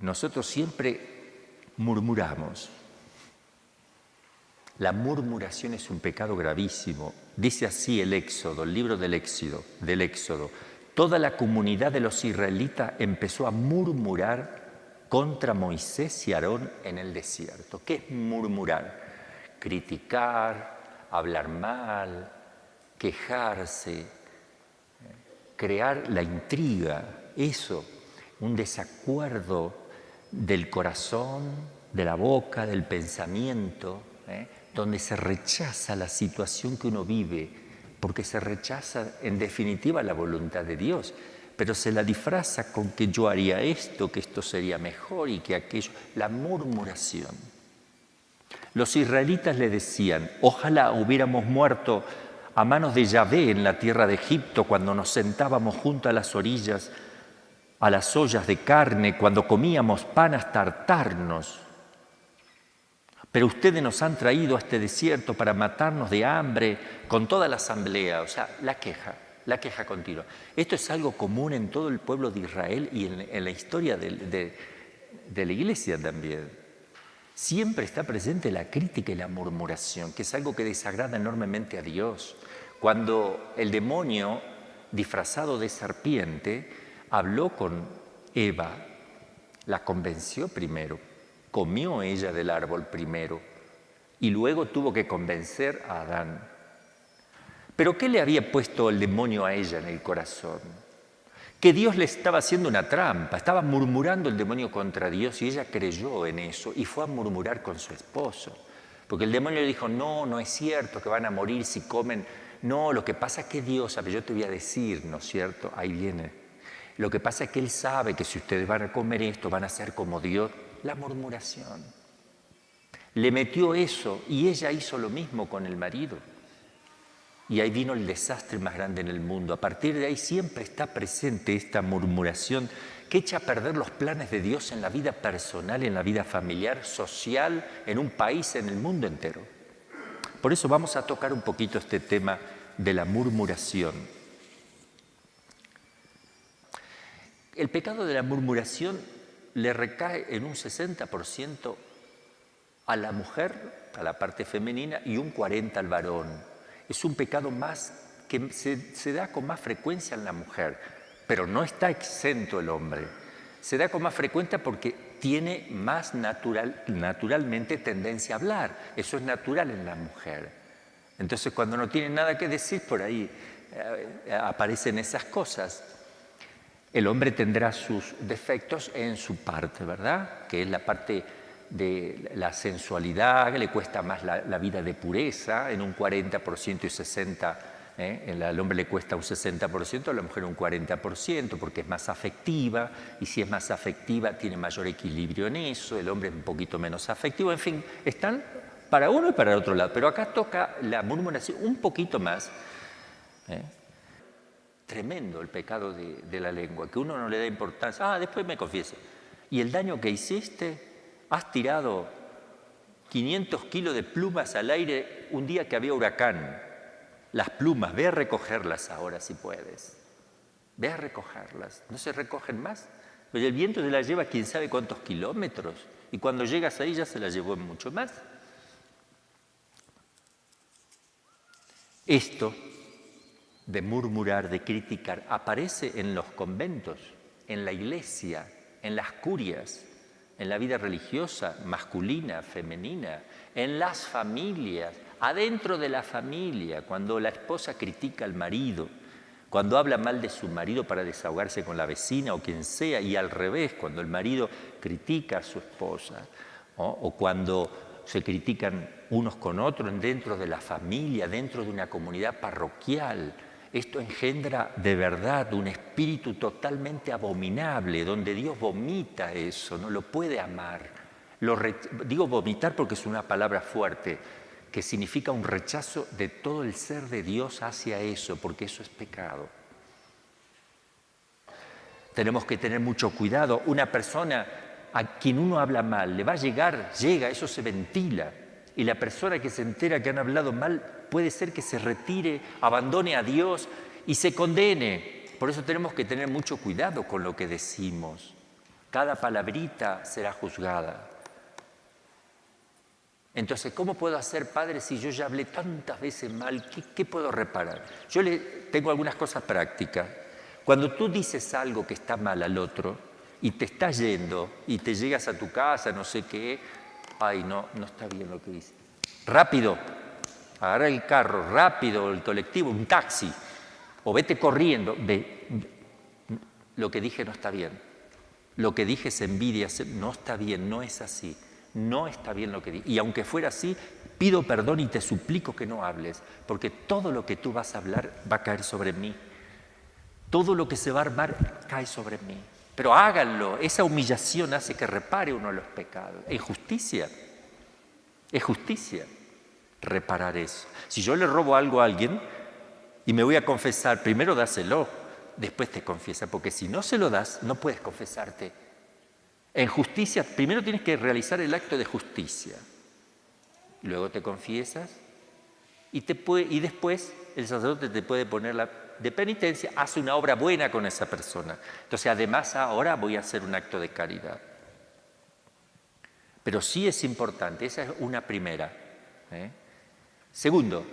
nosotros siempre murmuramos. La murmuración es un pecado gravísimo. Dice así el Éxodo, el libro del Éxodo. Toda la comunidad de los israelitas empezó a murmurar contra Moisés y Aarón en el desierto. ¿Qué es murmurar? Criticar, hablar mal, quejarse, crear la intriga, eso, un desacuerdo del corazón, de la boca, del pensamiento, donde se rechaza la situación que uno vive, porque se rechaza en definitiva la voluntad de Dios, pero se la disfraza con que yo haría esto, que esto sería mejor y que aquello. La murmuración. Los israelitas le decían, ojalá hubiéramos muerto a manos de Yahvé en la tierra de Egipto cuando nos sentábamos junto a las orillas, a las ollas de carne, cuando comíamos pan hasta hartarnos. Pero ustedes nos han traído a este desierto para matarnos de hambre con toda la asamblea, o sea, la queja continua. Esto es algo común en todo el pueblo de Israel y en la historia de la iglesia también. Siempre está presente la crítica y la murmuración, que es algo que desagrada enormemente a Dios. Cuando el demonio, disfrazado de serpiente, habló con Eva, la convenció primero, comió ella del árbol primero y luego tuvo que convencer a Adán. ¿Pero qué le había puesto el demonio a ella en el corazón? Que Dios le estaba haciendo una trampa, estaba murmurando el demonio contra Dios y ella creyó en eso y fue a murmurar con su esposo. Porque el demonio le dijo, no es cierto que van a morir si comen. No, lo que pasa es que Dios sabe, yo te voy a decir, ¿no es cierto? Ahí viene. Lo que pasa es que Él sabe que si ustedes van a comer esto, van a ser como Dios. La murmuración. Le metió eso y ella hizo lo mismo con el marido. Y ahí vino el desastre más grande en el mundo. A partir de ahí siempre está presente esta murmuración que echa a perder los planes de Dios en la vida personal, en la vida familiar, social, en un país, en el mundo entero. Por eso vamos a tocar un poquito este tema de la murmuración. El pecado de la murmuración le recae en un 60% a la mujer, a la parte femenina, y un 40% al varón. Es un pecado más que se da con más frecuencia en la mujer, pero no está exento el hombre. Se da con más frecuencia porque tiene más naturalmente tendencia a hablar. Eso es natural en la mujer. Entonces, cuando no tiene nada que decir, por ahí aparecen esas cosas. El hombre tendrá sus defectos en su parte, ¿verdad? Que es la parte de la sensualidad, que le cuesta más la vida de pureza, en un 40% y 60%, al hombre le cuesta un 60%, a la mujer un 40%, porque es más afectiva, y si es más afectiva tiene mayor equilibrio en eso, el hombre es un poquito menos afectivo, en fin, están para uno y para el otro lado, pero acá toca la murmuración un poquito más. Tremendo el pecado de la lengua, que uno no le da importancia. Después me confieso. Y el daño que hiciste, has tirado 500 kilos de plumas al aire un día que había huracán. Las plumas, ve a recogerlas ahora si puedes. Ve a recogerlas. ¿No se recogen más? Pues el viento se las lleva quién sabe cuántos kilómetros. Y cuando llegas ahí ya se las llevó mucho más. Esto de murmurar, de criticar, aparece en los conventos, en la iglesia, en las curias, en la vida religiosa, masculina, femenina, en las familias, adentro de la familia, cuando la esposa critica al marido, cuando habla mal de su marido para desahogarse con la vecina o quien sea, y al revés, cuando el marido critica a su esposa, ¿no? O cuando se critican unos con otros dentro de la familia, dentro de una comunidad parroquial. Esto engendra de verdad un espíritu totalmente abominable, donde Dios vomita eso, no lo puede amar. Digo vomitar porque es una palabra fuerte, que significa un rechazo de todo el ser de Dios hacia eso, porque eso es pecado. Tenemos que tener mucho cuidado. Una persona a quien uno habla mal, le va a llega, eso se ventila. Y la persona que se entera que han hablado mal puede ser que se retire, abandone a Dios y se condene. Por eso tenemos que tener mucho cuidado con lo que decimos. Cada palabrita será juzgada. Entonces, ¿cómo puedo hacer padre si yo ya hablé tantas veces mal? ¿Qué puedo reparar? Yo tengo algunas cosas prácticas. Cuando tú dices algo que está mal al otro y te estás yendo y te llegas a tu casa, no sé qué, ay, no está bien lo que dices. Rápido, agarra el carro, rápido, el colectivo, un taxi, o vete corriendo. Lo que dije no está bien. Lo que dije es envidia, no está bien, no es así. No está bien lo que dije. Y aunque fuera así, pido perdón y te suplico que no hables, porque todo lo que tú vas a hablar va a caer sobre mí. Todo lo que se va a armar cae sobre mí. Pero háganlo, esa humillación hace que repare uno los pecados. Es justicia reparar eso. Si yo le robo algo a alguien y me voy a confesar, primero dáselo, después te confiesa, porque si no se lo das, no puedes confesarte. En justicia, primero tienes que realizar el acto de justicia. Luego te confiesas y después el sacerdote te puede poner de penitencia, hace una obra buena con esa persona. Entonces, además, ahora voy a hacer un acto de caridad. Pero sí es importante, esa es una primera. Segundo,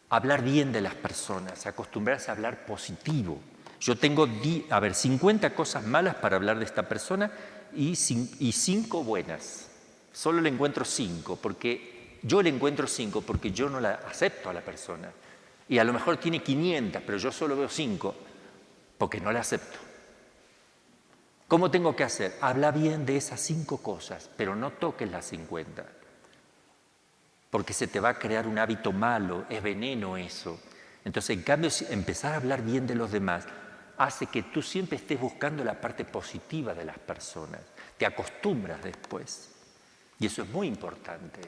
hablar bien de las personas, acostumbrarse a hablar positivo. Yo tengo 50 cosas malas para hablar de esta persona y 5 buenas. Solo le encuentro 5, porque yo no la acepto a la persona. Y a lo mejor tiene 500, pero yo solo veo 5, porque no la acepto. ¿Cómo tengo que hacer? Habla bien de esas 5 cosas, pero no toques las 50. Porque se te va a crear un hábito malo, es veneno eso. Entonces, en cambio, empezar a hablar bien de los demás hace que tú siempre estés buscando la parte positiva de las personas. Te acostumbras después. Y eso es muy importante.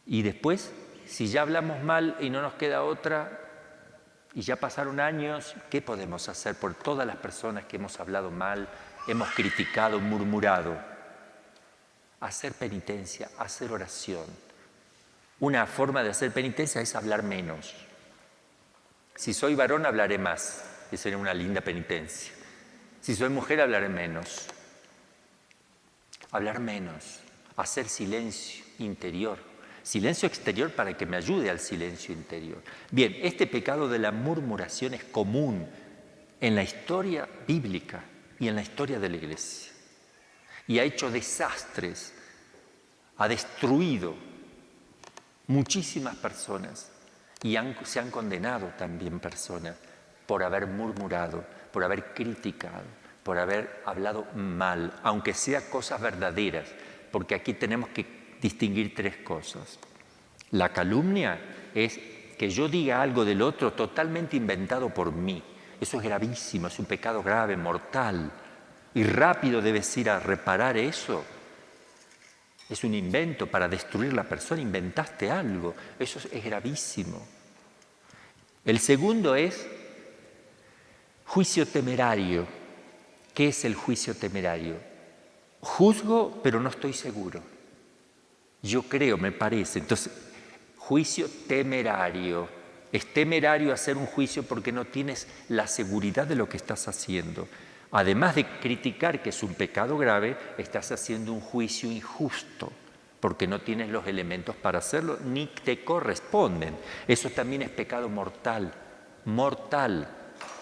Y después, si ya hablamos mal y no nos queda otra, y ya pasaron años, ¿qué podemos hacer por todas las personas que hemos hablado mal, hemos criticado, murmurado? Hacer penitencia, hacer oración. Una forma de hacer penitencia es hablar menos. Si soy varón, hablaré más, que sería una linda penitencia. Si soy mujer, hablaré menos. Hablar menos, hacer silencio interior. Silencio exterior para que me ayude al silencio interior. Bien, este pecado de la murmuración es común en la historia bíblica y en la historia de la Iglesia. Y ha hecho desastres, ha destruido muchísimas personas y se han condenado también personas por haber murmurado, por haber criticado, por haber hablado mal, aunque sea cosas verdaderas, porque aquí tenemos que distinguir 3 cosas. La calumnia es que yo diga algo del otro totalmente inventado por mí. Eso es gravísimo, es un pecado grave, mortal. Y rápido debes ir a reparar eso. Es un invento para destruir la persona, inventaste algo. Eso es gravísimo. El segundo es juicio temerario. ¿Qué es el juicio temerario? Juzgo, pero no estoy seguro. Yo creo, me parece. Entonces, juicio temerario. Es temerario hacer un juicio porque no tienes la seguridad de lo que estás haciendo. Además de criticar que es un pecado grave, estás haciendo un juicio injusto, porque no tienes los elementos para hacerlo, ni te corresponden. Eso también es pecado mortal, mortal.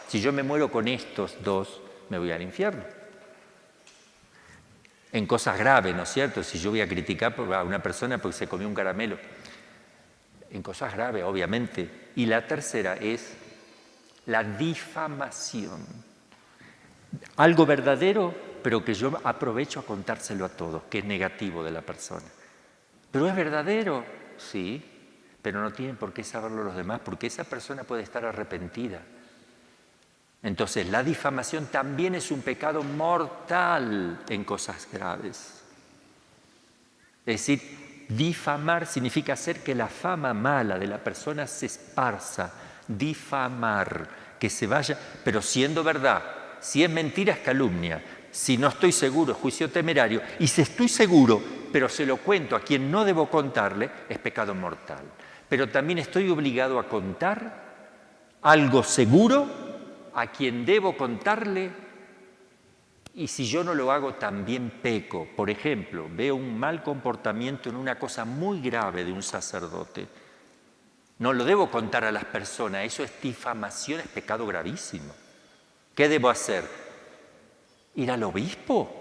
Si yo me muero con estos 2, me voy al infierno. En cosas graves, ¿no es cierto? Si yo voy a criticar a una persona porque se comió un caramelo. En cosas graves, obviamente. Y la tercera es la difamación. Algo verdadero, pero que yo aprovecho a contárselo a todos, que es negativo de la persona. ¿Pero es verdadero? Sí, pero no tienen por qué saberlo los demás, porque esa persona puede estar arrepentida. Entonces, la difamación también es un pecado mortal en cosas graves. Es decir, difamar significa hacer que la fama mala de la persona se esparza. Difamar, que se vaya, pero siendo verdad. Si es mentira, es calumnia. Si no estoy seguro, es juicio temerario. Y si estoy seguro, pero se lo cuento a quien no debo contarle, es pecado mortal. Pero también estoy obligado a contar algo seguro a quien debo contarle Y si yo no lo hago, también peco. Por ejemplo, veo un mal comportamiento en una cosa muy grave de un sacerdote. No lo debo contar a las personas, eso es difamación, es pecado gravísimo. ¿Qué debo hacer? ¿Ir al obispo?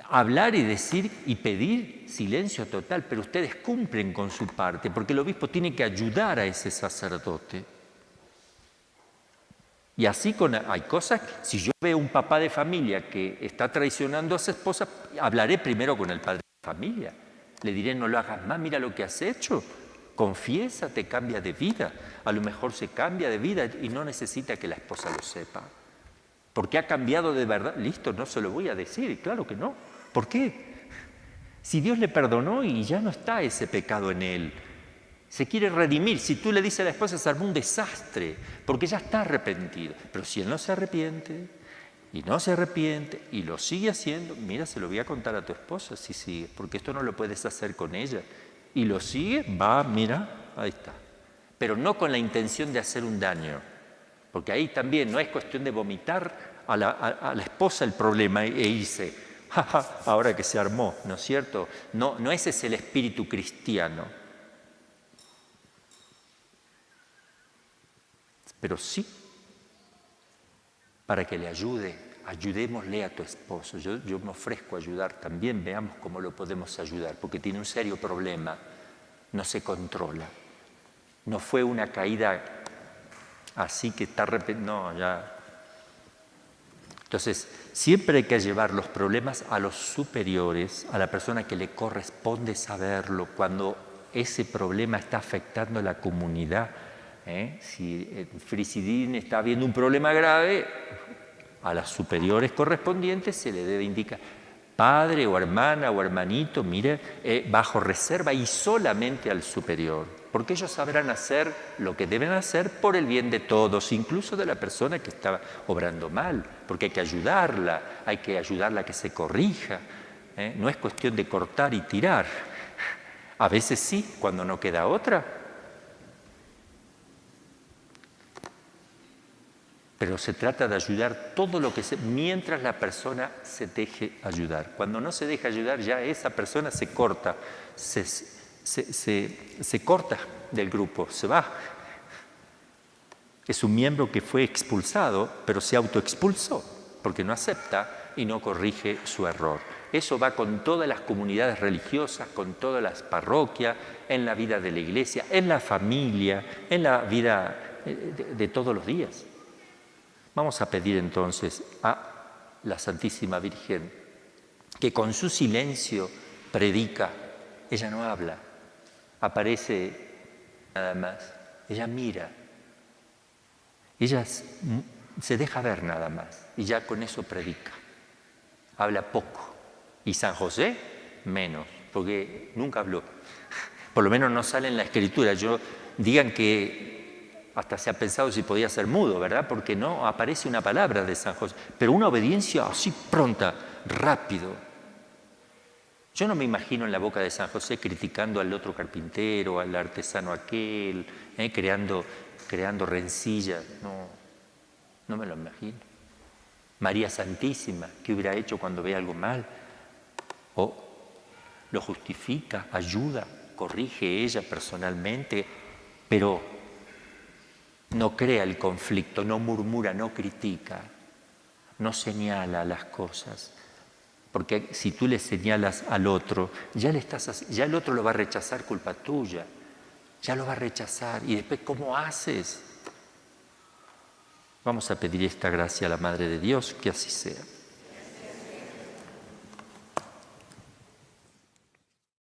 Hablar y decir y pedir silencio total, pero ustedes cumplen con su parte, porque el obispo tiene que ayudar a ese sacerdote. Y así hay cosas, si yo veo un papá de familia que está traicionando a su esposa, hablaré primero con el padre de familia. Le diré, no lo hagas más, mira lo que has hecho. Confiésate, cambia de vida. A lo mejor se cambia de vida y no necesita que la esposa lo sepa. ¿Porque ha cambiado de verdad? Listo, no se lo voy a decir, claro que no. ¿Por qué? Si Dios le perdonó y ya no está ese pecado en él, se quiere redimir. Si tú le dices a la esposa, se armó un desastre, porque ya está arrepentido. Pero si él no se arrepiente, y no se arrepiente, y lo sigue haciendo, mira, se lo voy a contar a tu esposa si sigue, porque esto no lo puedes hacer con ella. Y lo sigue, va, mira, ahí está. Pero no con la intención de hacer un daño. Porque ahí también no es cuestión de vomitar a la esposa el problema e irse, jaja, ahora que se armó, ¿no es cierto? No, no ese es el espíritu cristiano. Pero sí, para que le ayudémosle a tu esposo. Yo me ofrezco a ayudar también, veamos cómo lo podemos ayudar, porque tiene un serio problema, no se controla. No fue una caída así que está no, ya. Entonces, siempre hay que llevar los problemas a los superiores, a la persona que le corresponde saberlo, cuando ese problema está afectando a la comunidad. Si en Frisidín está habiendo un problema grave, a las superiores correspondientes se le debe indicar, padre o hermana o hermanito, mire, bajo reserva y solamente al superior, porque ellos sabrán hacer lo que deben hacer por el bien de todos, incluso de la persona que está obrando mal, porque hay que ayudarla a que se corrija. No es cuestión de cortar y tirar. A veces sí, cuando no queda otra. Pero se trata de ayudar todo lo que mientras la persona se deje ayudar. Cuando no se deja ayudar, ya esa persona se corta, se corta del grupo, se va. Es un miembro que fue expulsado, pero se autoexpulsó, porque no acepta y no corrige su error. Eso va con todas las comunidades religiosas, con todas las parroquias, en la vida de la iglesia, en la familia, en la vida de todos los días. Vamos a pedir entonces a la Santísima Virgen que con su silencio predica. Ella no habla, aparece nada más, ella mira, ella se deja ver nada más y ya con eso predica. Habla poco y San José menos, porque nunca habló. Por lo menos no sale en la Escritura. Digan que hasta se ha pensado si podía ser mudo, ¿verdad? Porque no aparece una palabra de San José, pero una obediencia así pronta, rápido. Yo no me imagino en la boca de San José criticando al otro carpintero, al artesano aquel, creando rencillas. No me lo imagino. María Santísima, ¿qué hubiera hecho cuando ve algo mal? O lo justifica, ayuda, corrige ella personalmente, pero no crea el conflicto, no murmura, no critica, no señala las cosas. Porque si tú le señalas al otro, ya el otro lo va a rechazar culpa tuya, ya lo va a rechazar. Y después, ¿cómo haces? Vamos a pedir esta gracia a la Madre de Dios, que así sea.